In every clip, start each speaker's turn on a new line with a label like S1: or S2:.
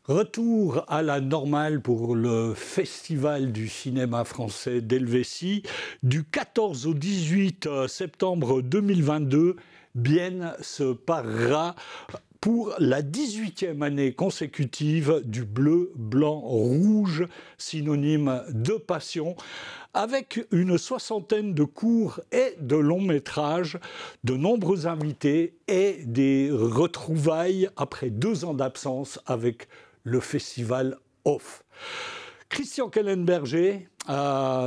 S1: Retour à la normale pour le Festival du cinéma français d'Helvétie. Du 14 au 18 septembre 2022, Bienne se parera pour la 18e année consécutive du bleu, blanc, rouge, synonyme de passion, avec une soixantaine de courts et de longs métrages, de nombreux invités et des retrouvailles après 2 ans d'absence avec le festival Off. Christian Kellenberger,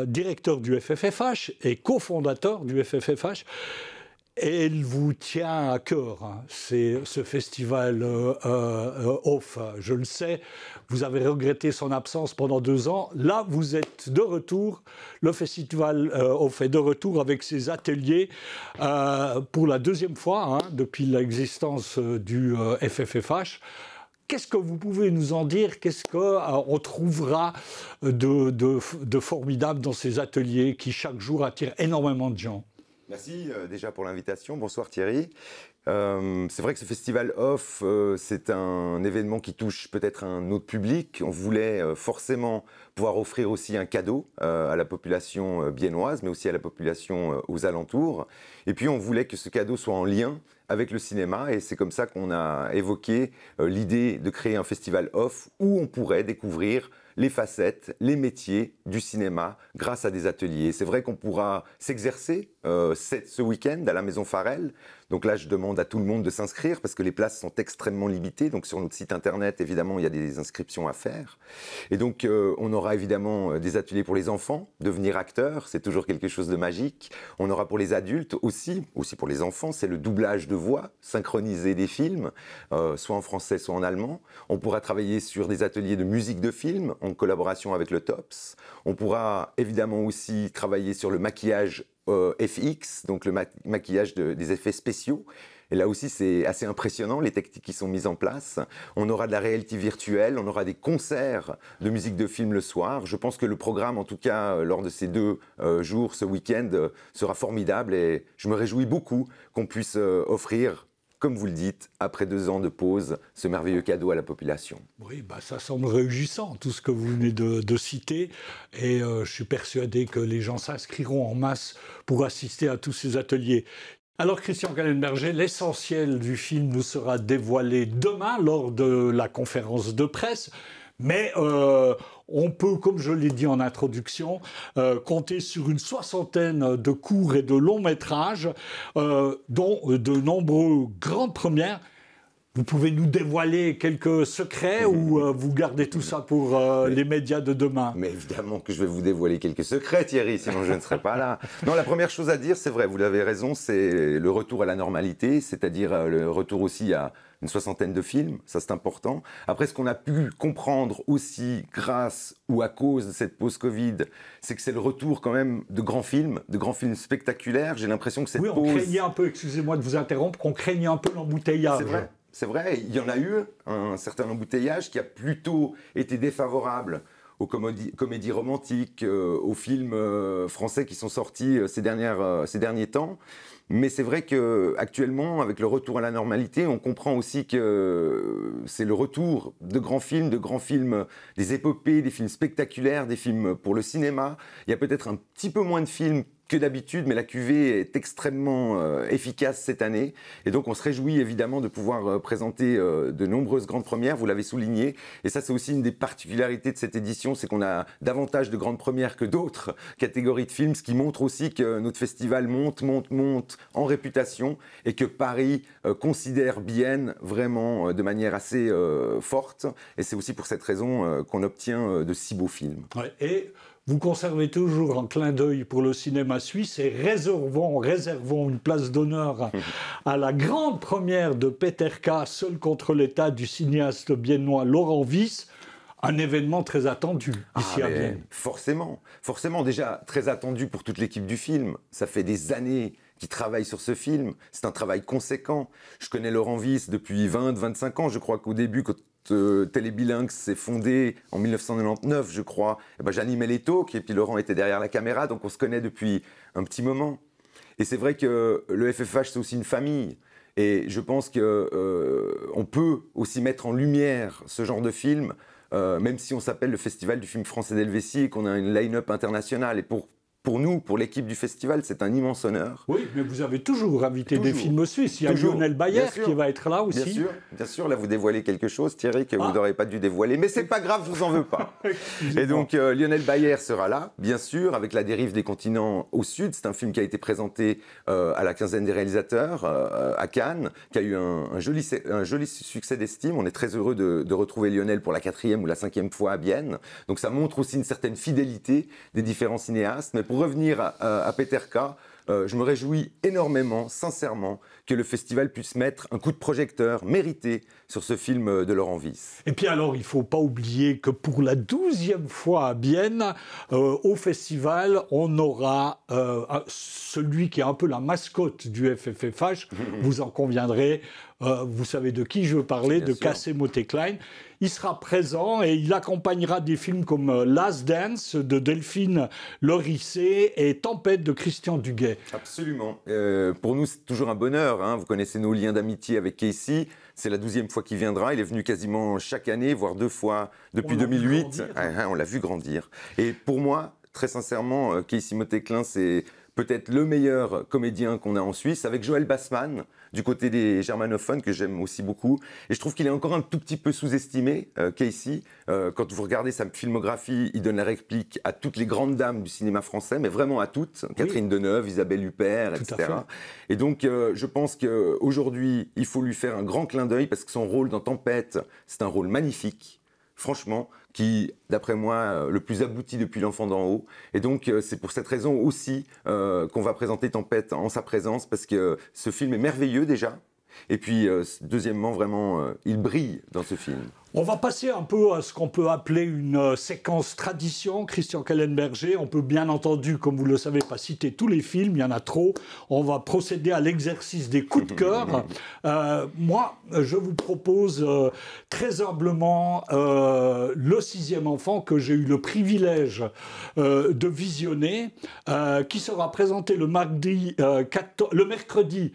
S1: directeur du FFFH et cofondateur du FFFH, elle vous tient à cœur, hein, c'est ce festival Off. Je le sais, vous avez regretté son absence pendant 2 ans. Là, vous êtes de retour. Le festival Off est de retour avec ses ateliers pour la 2e fois hein, depuis l'existence du FFFH. Qu'est-ce que vous pouvez nous en dire? Qu'est-ce qu'on trouvera de formidable dans ces ateliers qui, chaque jour, attirent énormément de gens?
S2: Merci déjà pour l'invitation. Bonsoir Thierry. C'est vrai que ce festival Off, c'est un événement qui touche peut-être un autre public. On voulait forcément pouvoir offrir aussi un cadeau à la population biennoise, mais aussi à la population aux alentours. Et puis on voulait que ce cadeau soit en lien avec le cinéma, et c'est comme ça qu'on a évoqué l'idée de créer un festival Off où on pourrait découvrir les facettes, les métiers du cinéma grâce à des ateliers. C'est vrai qu'on pourra s'exercer ce week-end à la Maison Farel. Donc là, je demande à tout le monde de s'inscrire parce que les places sont extrêmement limitées. Donc sur notre site internet, évidemment, il y a des inscriptions à faire. Et donc, on aura évidemment des ateliers pour les enfants, devenir acteur, c'est toujours quelque chose de magique. On aura pour les adultes aussi pour les enfants, c'est le doublage de voix, synchroniser des films, soit en français, soit en allemand. On pourra travailler sur des ateliers de musique de film en collaboration avec le TOPS. On pourra évidemment aussi travailler sur le maquillage FX, donc le maquillage des effets spéciaux. Et là aussi, c'est assez impressionnant, les techniques qui sont mises en place. On aura de la réalité virtuelle, on aura des concerts de musique de film le soir. Je pense que le programme, en tout cas, lors de ces 2 jours, ce week-end, sera formidable. Et je me réjouis beaucoup qu'on puisse offrir, comme vous le dites, après 2 ans de pause, ce merveilleux cadeau à la population.
S1: Oui, ça semble réjouissant, tout ce que vous venez de citer. Et je suis persuadé que les gens s'inscriront en masse pour assister à tous ces ateliers. Alors, Christian Kellenberger, l'essentiel du film nous sera dévoilé demain lors de la conférence de presse. Mais on peut, comme je l'ai dit en introduction, compter sur une soixantaine de courts et de longs métrages, dont de nombreux grandes premières. Vous pouvez nous dévoiler quelques secrets ou vous gardez tout ça pour les médias de demain?
S2: Mais évidemment que je vais vous dévoiler quelques secrets, Thierry, sinon je ne serais pas là. Non, la première chose à dire, c'est vrai, vous avez raison, c'est le retour à la normalité, c'est-à-dire le retour aussi à une soixantaine de films, ça c'est important. Après, ce qu'on a pu comprendre aussi grâce ou à cause de cette pause Covid, c'est que c'est le retour quand même de grands films spectaculaires. J'ai l'impression que cette pause...
S1: Oui, on craignait un peu, excusez-moi de vous interrompre, qu'on craignait un peu l'embouteillage.
S2: C'est vrai. C'est vrai, il y en a eu un certain embouteillage qui a plutôt été défavorable aux comédies romantiques, aux films français qui sont sortis ces derniers temps. Mais c'est vrai qu'actuellement, avec le retour à la normalité, on comprend aussi que c'est le retour de grands films, des épopées, des films spectaculaires, des films pour le cinéma. Il y a peut-être un petit peu moins de films que d'habitude, mais la cuvée est extrêmement efficace cette année. Et donc, on se réjouit évidemment de pouvoir présenter de nombreuses grandes premières, vous l'avez souligné. Et ça, c'est aussi une des particularités de cette édition, c'est qu'on a davantage de grandes premières que d'autres catégories de films, ce qui montre aussi que notre festival monte en réputation et que Paris considère Bienne vraiment de manière assez forte. Et c'est aussi pour cette raison qu'on obtient de si beaux films.
S1: Ouais, et vous conservez toujours un clin d'œil pour le cinéma suisse et réservons une place d'honneur à la grande première de Peter K, Seul contre l'État, du cinéaste biennois Laurent Wyss. Un événement très attendu ici à Bienne.
S2: Forcément, déjà très attendu pour toute l'équipe du film. Ça fait des années qu'ils travaillent sur ce film. C'est un travail conséquent. Je connais Laurent Wyss depuis 20-25 ans. Je crois qu'au début, quand Télébilinx s'est fondé en 1999, je crois, j'animais les talks et puis Laurent était derrière la caméra, donc on se connaît depuis un petit moment. Et c'est vrai que le FFH, c'est aussi une famille. Et je pense qu'on peut aussi mettre en lumière ce genre de film, même si on s'appelle le Festival du film français d'Helvétie et qu'on a une line-up internationale. Et pour nous, pour l'équipe du festival, c'est un immense honneur.
S1: Oui, mais vous avez toujours invité des films suisses. Il y a Lionel Bayer qui va être là aussi.
S2: Bien sûr. Là, vous dévoilez quelque chose, Thierry, que vous n'aurez pas dû dévoiler. Mais c'est pas grave, je vous en veux pas. Et donc, Lionel Bayer sera là, bien sûr, avec La dérive des continents au sud. C'est un film qui a été présenté à la quinzaine des réalisateurs à Cannes, qui a eu un joli succès d'estime. On est très heureux de retrouver Lionel pour la 4e ou la 5e fois à Bienne. Donc, ça montre aussi une certaine fidélité des différents cinéastes. Mais pour revenir à Peter K., je me réjouis énormément, sincèrement, que le festival puisse mettre un coup de projecteur mérité sur ce film de Laurent Wyss.
S1: Et puis alors, il ne faut pas oublier que pour la 12e fois à Bienne, au festival, on aura celui qui est un peu la mascotte du FFFH, vous en conviendrez, vous savez de qui je veux parler, de Casey Motte-Klein. Il sera présent et il accompagnera des films comme Last Dance de Delphine Lorissé et Tempête de Christian Duguay.
S2: Absolument. Pour nous, c'est toujours un bonheur. Vous connaissez nos liens d'amitié avec Casey. C'est la 12e fois qu'il viendra. Il est venu quasiment chaque année, voire 2 fois depuis 2008. On l'a vu grandir. Et pour moi, très sincèrement, Casey Motte-Klein, c'est peut-être le meilleur comédien qu'on a en Suisse, avec Joël Bassman, du côté des germanophones, que j'aime aussi beaucoup. Et je trouve qu'il est encore un tout petit peu sous-estimé, Casey. Quand vous regardez sa filmographie, il donne la réplique à toutes les grandes dames du cinéma français, mais vraiment à toutes. Oui. Catherine Deneuve, Isabelle Huppert, etc. Et donc, je pense qu'aujourd'hui, il faut lui faire un grand clin d'œil, parce que son rôle dans Tempête, c'est un rôle magnifique. Franchement, qui, d'après moi, le plus abouti depuis L'Enfant d'en haut. Et donc, c'est pour cette raison aussi qu'on va présenter Tempête en sa présence, parce que ce film est merveilleux déjà. Et puis, deuxièmement, vraiment, il brille dans ce film.
S1: On va passer un peu à ce qu'on peut appeler une séquence tradition, Christian Kellenberger. On peut bien entendu, comme vous le savez, pas citer tous les films, il y en a trop. On va procéder à l'exercice des coups de cœur. Moi, je vous propose très humblement Le 6e enfant que j'ai eu le privilège de visionner, qui sera présenté le mercredi,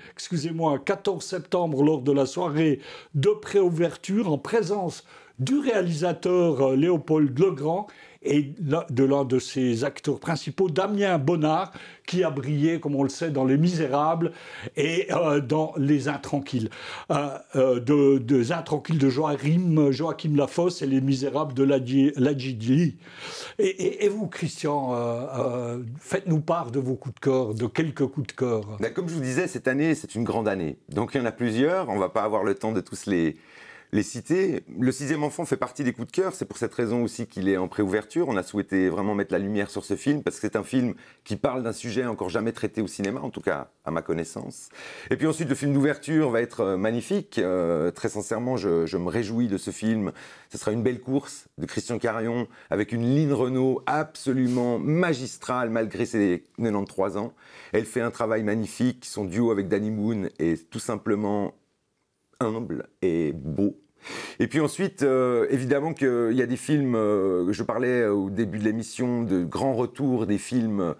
S1: 14 septembre, lors de la soirée de préouverture, en présence du réalisateur Léopold Legrand et de l'un de ses acteurs principaux, Damien Bonnard, qui a brillé, comme on le sait, dans Les Misérables et dans Les Intranquilles. Des Intranquilles de Joachim Lafosse et Les Misérables de Ladjidli. Et vous, Christian, faites-nous part de vos coups de cœur, de quelques coups de cœur.
S2: Comme je vous disais, cette année, c'est une grande année. Donc il y en a plusieurs, on ne va pas avoir le temps de tous les citer. Le 6e enfant fait partie des coups de cœur, c'est pour cette raison aussi qu'il est en préouverture. On a souhaité vraiment mettre la lumière sur ce film, parce que c'est un film qui parle d'un sujet encore jamais traité au cinéma, en tout cas à ma connaissance. Et puis ensuite, le film d'ouverture va être magnifique. Très sincèrement, je me réjouis de ce film. Ce sera Une belle course de Christian Carion, avec une Line Renaud absolument magistrale, malgré ses 93 ans. Elle fait un travail magnifique. Son duo avec Danny Boone est tout simplement humble et beau. Et puis ensuite, évidemment qu'il y a des films, je parlais au début de l'émission, de grands retours, des films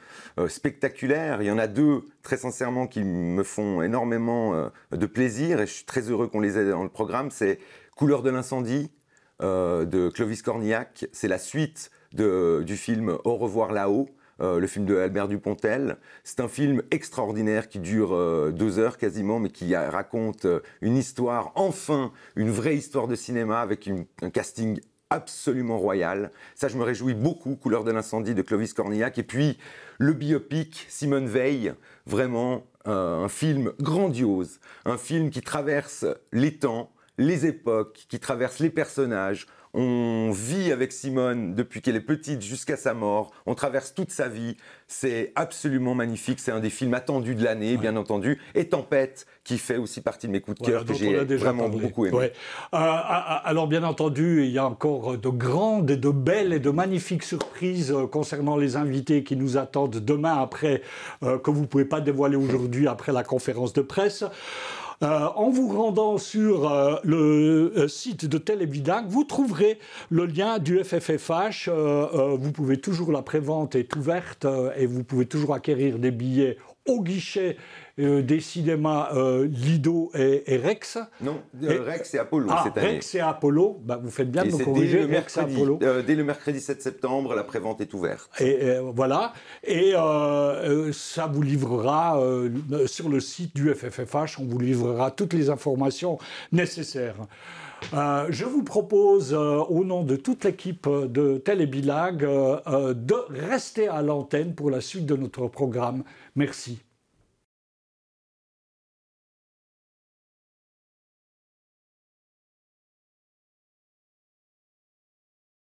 S2: spectaculaires. Il y en a 2, très sincèrement, qui me font énormément de plaisir, et je suis très heureux qu'on les ait dans le programme. C'est Couleur de l'incendie, de Clovis Cornillac. C'est la suite du film Au revoir là-haut, le film de Albert Dupontel. C'est un film extraordinaire qui dure 2 heures quasiment, mais qui raconte une histoire, enfin, une vraie histoire de cinéma avec un casting absolument royal. Ça, je me réjouis beaucoup, Couleur de l'incendie de Clovis Cornillac. Et puis, le biopic Simone Veil, vraiment un film grandiose, un film qui traverse les temps, les époques, qui traverse les personnages. On vit avec Simone depuis qu'elle est petite jusqu'à sa mort. On traverse toute sa vie. C'est absolument magnifique. C'est un des films attendus de l'année, bien entendu. Et Tempête, qui fait aussi partie de mes coups de cœur, que j'ai vraiment beaucoup aimé.
S1: Ouais. Alors, bien entendu, il y a encore de grandes et de belles et de magnifiques surprises concernant les invités qui nous attendent demain, après, que vous ne pouvez pas dévoiler aujourd'hui, après la conférence de presse. En vous rendant sur le site de Télévidac, vous trouverez le lien du FFFH. Vous pouvez toujours, la prévente est ouverte et vous pouvez toujours acquérir des billets au guichet des cinémas Lido et Rex.
S2: Non, Rex et Apollo cette année.
S1: Rex et Apollo, vous faites bien de me corriger.
S2: Rex et Apollo. Dès le mercredi 7 septembre, la prévente est ouverte.
S1: Et voilà. Et ça vous livrera sur le site du FFFH, on vous livrera toutes les informations nécessaires. Je vous propose, au nom de toute l'équipe de Télébilag, de rester à l'antenne pour la suite de notre programme. Merci.